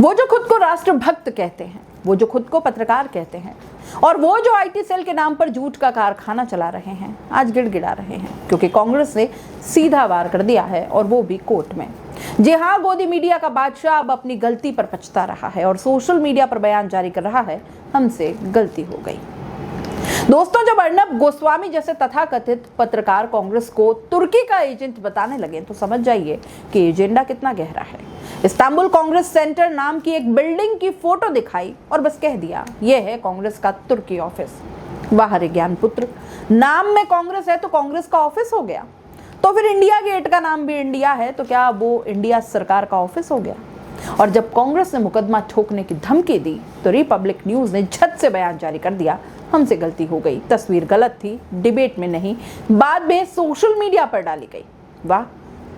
वो जो खुद को राष्ट्रभक्त कहते हैं, वो जो खुद को पत्रकार कहते हैं और वो जो आईटी सेल के नाम पर झूठ का कारखाना चला रहे हैं, आज गिड़गिड़ा रहे हैं क्योंकि कांग्रेस ने सीधा वार कर दिया है और वो भी कोर्ट में। जी हाँ, गोदी मीडिया का बादशाह अब अपनी गलती पर पछता रहा है और सोशल मीडिया पर बयान जारी कर रहा है, हमसे गलती हो गई। दोस्तों, जब अर्नब गोस्वामी जैसे तथाकथित पत्रकार कांग्रेस को तुर्की का एजेंट बताने लगे तो समझ जाइए कि एजेंडा कितना गहरा है। इस्तांबुल कांग्रेस सेंटर नाम की एक बिल्डिंग की फोटो दिखाई और बस कह दिया यह है कांग्रेस का तुर्की ऑफिस। वाह रे ज्ञानपुत्र, नाम में कांग्रेस है तो कांग्रेस का ऑफिस हो गया। तो फिर इंडिया गेट का नाम भी इंडिया है तो क्या वो इंडिया सरकार का ऑफिस हो गया? और जब कांग्रेस ने मुकदमा ठोकने की धमकी दी तो रिपब्लिक न्यूज ने झट से बयान जारी कर दिया, हमसे गलती हो गई, तस्वीर गलत थी, डिबेट में नहीं, बाद में सोशल मीडिया पर डाली गई। वाह,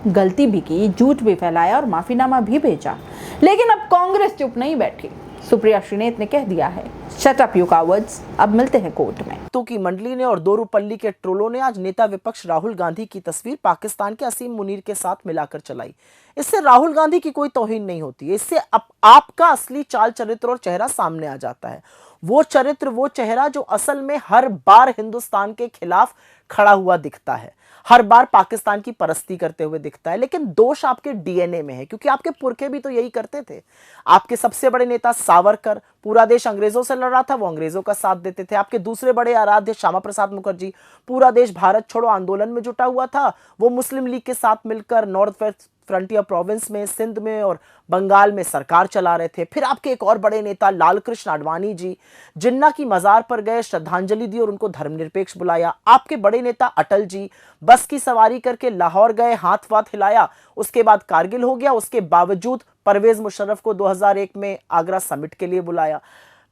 गलती भी की, झूठ भी फैलाया और माफीनामा भी भेजा। लेकिन अब कांग्रेस चुप नहीं बैठी। सुप्रिया श्रीनेत ने कह दिया है, शट अप यू कावर्ड्स, अब मिलते हैं कोर्ट में। तो की मंडली ने और दोरूपल्ली के ट्रोलों ने आज नेता विपक्ष राहुल गांधी की तस्वीर पाकिस्तान के असीम मुनीर के साथ मिलाकर चलाई। इससे राहुल गांधी की कोई तौहीन नहीं होती है, इससे आपका असली चाल चरित्र और चेहरा सामने आ जाता है। वो चरित्र, वो चेहरा जो असल में हर बार हिंदुस्तान के खिलाफ खड़ा हुआ दिखता है, हर बार पाकिस्तान की परस्ती करते हुए दिखता है। लेकिन दोष आपके डीएनए में है, क्योंकि आपके पुरखे भी तो यही करते थे। आपके सबसे बड़े नेता सावरकर, पूरा देश अंग्रेजों से लड़ रहा था, वो अंग्रेजों का साथ देते थे। आपके दूसरे बड़े आराध्य श्यामा प्रसाद मुखर्जी, पूरा देश भारत छोड़ो आंदोलन में जुटा हुआ था, वो मुस्लिम लीग के साथ मिलकर नॉर्थ वेस्ट फ्रंटियर प्रोविंस में, सिंध में और बंगाल में सरकार चला रहे थे। फिर आपके एक और बड़े नेता लाल कृष्ण आडवाणी जी, जिन्ना की मजार पर गए, श्रद्धांजलि दी और उनको धर्मनिरपेक्ष बुलाया। आपके बड़े नेता अटल जी बस की सवारी करके लाहौर गए, हाथ वाथ हिलाया, उसके बाद कारगिल हो गया। उसके बावजूद परवेज मुशर्रफ को 2001 में आगरा समिट के लिए बुलाया।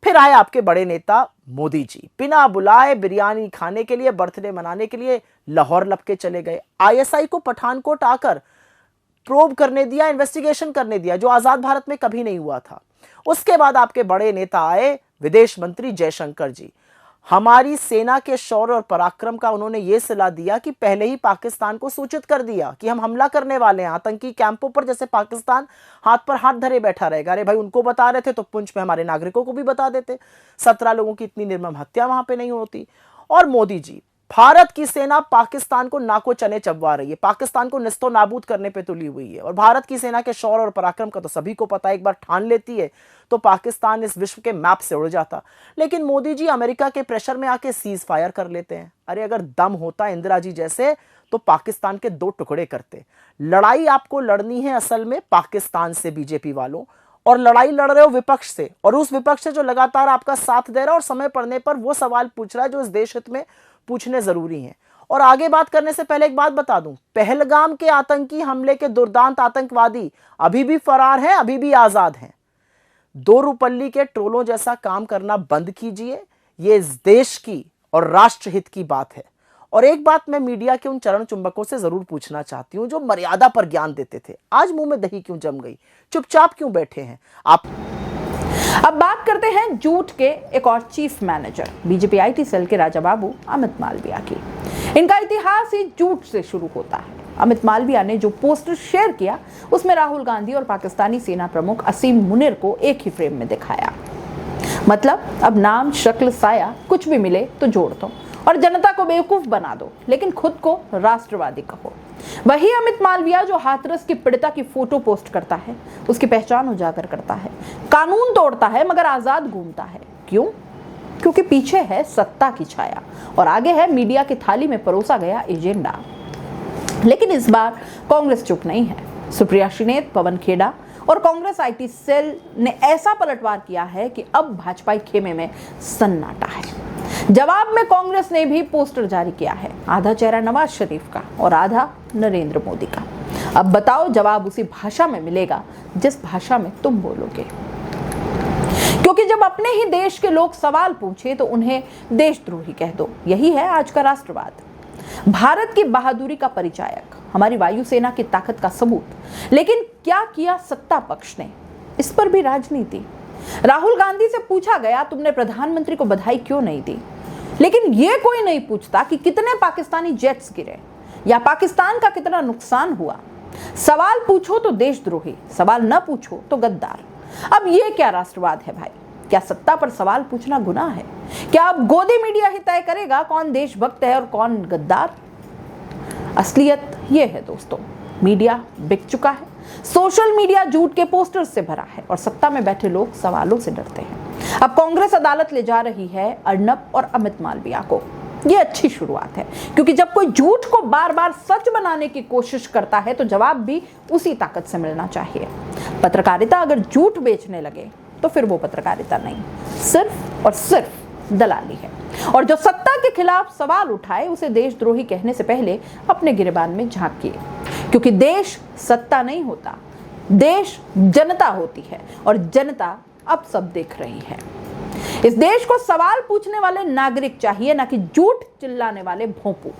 फिर आए आपके बड़े नेता मोदी जी, बिना बुलाए बिरयानी खाने के लिए, बर्थडे मनाने के लिए लाहौर लपके चले गए। आईएसआई को पठानकोट आकर प्रोब करने दिया, इन्वेस्टिगेशन करने दिया, जो आजाद भारत में कभी नहीं हुआ था। उसके बाद आपके बड़े नेता आए विदेश मंत्री जयशंकर जी, हमारी सेना के शौर्य और पराक्रम का उन्होंने ये सलाह दिया कि पहले ही पाकिस्तान को सूचित कर दिया कि हम हमला करने वाले हैं आतंकी कैंपों पर। जैसे पाकिस्तान हाथ पर हाथ धरे बैठा रहेगा, अरे भाई उनको बता रहे थे तो पुंछ में हमारे नागरिकों को भी बता देते, 17 लोगों की इतनी निर्मम हत्या वहां पे नहीं होती। और मोदी जी, भारत की सेना पाकिस्तान को नाको चने चबवा रही है, पाकिस्तान को निस्तो नाबूद करने पे तुली हुई है। और भारत की सेना के शौर्य और पराक्रम का तो सभी को पता है, एक बार ठान लेती है तो पाकिस्तान इस विश्व के मैप से उड़ जाता। लेकिन मोदी जी अमेरिका के प्रेशर में आके सीज फायर कर लेते हैं। अरे अगर दम होता इंदिरा जी जैसे तो पाकिस्तान के 2 टुकड़े करते। लड़ाई आपको लड़नी है असल में पाकिस्तान से, बीजेपी वालों, और लड़ाई लड़ रहे हो विपक्ष से, और उस विपक्ष से जो लगातार आपका साथ दे रहा है और समय पड़ने पर वो सवाल पूछ रहा है जो इस देश हित में पूछने जरूरी हैं। और आगे बात करने से पहले एक बात बता दूं, पहलगाम के आतंकी हमले के दुर्दांत आतंकवादी अभी भी फरार हैं, अभी भी आजाद हैं। दोरूपल्ली के ट्रोलों जैसा काम करना बंद कीजिए, ये इस देश की और राष्ट्रहित की बात है। और एक बात मैं मीडिया के उन चरण चुंबकों से जरूर पूछना चाहती हूं जो मर्यादा पर ज्ञान देते थे, आज मुंह में दही क्यों जम गई, चुपचाप क्यों बैठे हैं आप? अब बात करते हैं झूठ के एक और chief manager, BJP IT cell के राजा बाबू अमित मालविया की। इनका इतिहास ही झूठ से शुरू होता है। अमित मालविया ने जो पोस्टर शेयर किया उसमें राहुल गांधी और पाकिस्तानी सेना प्रमुख असीम मुनीर को एक ही फ्रेम में दिखाया। मतलब अब नाम, शक्ल, साया कुछ भी मिले तो जोड़ दो और जनता को बेवकूफ बना दो, लेकिन खुद को राष्ट्रवादी कहो। वही अमित मालविया जो हाथरस की पीड़िता की फोटो पोस्ट करता है, उसकी पहचान उजागर करता है, कानून तोड़ता है मगर आजाद घूमता है। क्यों? क्योंकि पीछे है सत्ता की छाया और आगे है मीडिया की थाली में परोसा गया एजेंडा। लेकिन इस बार कांग्रेस चुप नहीं है। सुप्रिया श्रीनेत, पवन खेड़ा और कांग्रेस आईटी सेल ने ऐसा पलटवार किया है कि अब भाजपाई खेमे में सन्नाटा है। जवाब में कांग्रेस ने भी पोस्टर जारी किया है, आधा चेहरा नवाज शरीफ का और आधा नरेंद्र मोदी का। अब बताओ, जवाब उसी भाषा में मिलेगा जिस भाषा में तुम बोलोगे, क्योंकि जब अपने ही देश के लोग सवाल पूछे तो उन्हें देशद्रोही कह दो। यही है आज का राष्ट्रवाद, भारत की बहादुरी का परिचायक, हमारी वायुसेना की ताकत का सबूत। लेकिन क्या किया सत्ता पक्ष ने? इस पर भी राजनीति। राहुल गांधी से पूछा गया, तुमने प्रधानमंत्री को बधाई क्यों नहीं दी? लेकिन यह कोई नहीं पूछता कि कितने पाकिस्तानी जेट्स गिरे या पाकिस्तान का कितना नुकसान हुआ। सवाल पूछो तो देशद्रोही, सवाल न पूछो तो गद्दार। अब ये क्या राष्ट्रवाद है भाई? क्या सत्ता पर सवाल पूछना गुनाह है? क्या अब गोदी मीडिया ही तय करेगा कौन देशभक्त है और कौन गद्दार? असलियत ये है दोस्तों, मीडिया बिक चुका है, सोशल मीडिया झूठ के पोस्टर्स से भरा है और सत्ता में बैठे लोग सवालों से डरते हैं। अब कांग्रेस अदालत ले जा रही है अर्नब और अमित मालविया को। ये अच्छी शुरुआत है, क्योंकि जब कोई झूठ को बार बार सच बनाने की कोशिश करता है तो जवाब भी उसी ताकत से मिलना चाहिए। पत्रकारिता अगर झूठ बेचने लगे तो फिर वो पत्रकारिता नहीं, सिर्फ और सिर्फ दलाली है। और जो सत्ता के खिलाफ सवाल उठाए उसे देशद्रोही कहने से पहले अपने गिरेबान में झांकिए, क्योंकि देश सत्ता नहीं होता, देश जनता होती है और जनता अब सब देख रही है। इस देश को सवाल पूछने वाले नागरिक चाहिए, ना कि झूठ चिल्लाने वाले भोंपू,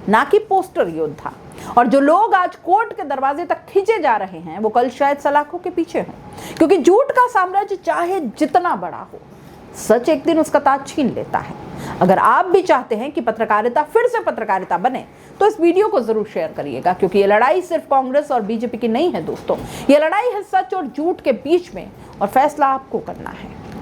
ना कि पोस्टर योद्धा। और जो लोग आज कोर्ट के दरवाजे तक खींचे जा रहे हैं वो कल शायद सलाखों के पीछे हों, क्योंकि झूठ का साम्राज्य चाहे जितना बड़ा हो, सच एक दिन उसका ताज छीन लेता है। अगर आप भी चाहते हैं कि पत्रकारिता फिर से पत्रकारिता बने तो इस वीडियो को जरूर शेयर करिएगा, क्योंकि ये लड़ाई सिर्फ कांग्रेस और बीजेपी की नहीं है दोस्तों, ये लड़ाई है सच और झूठ के बीच में और फैसला आपको करना है।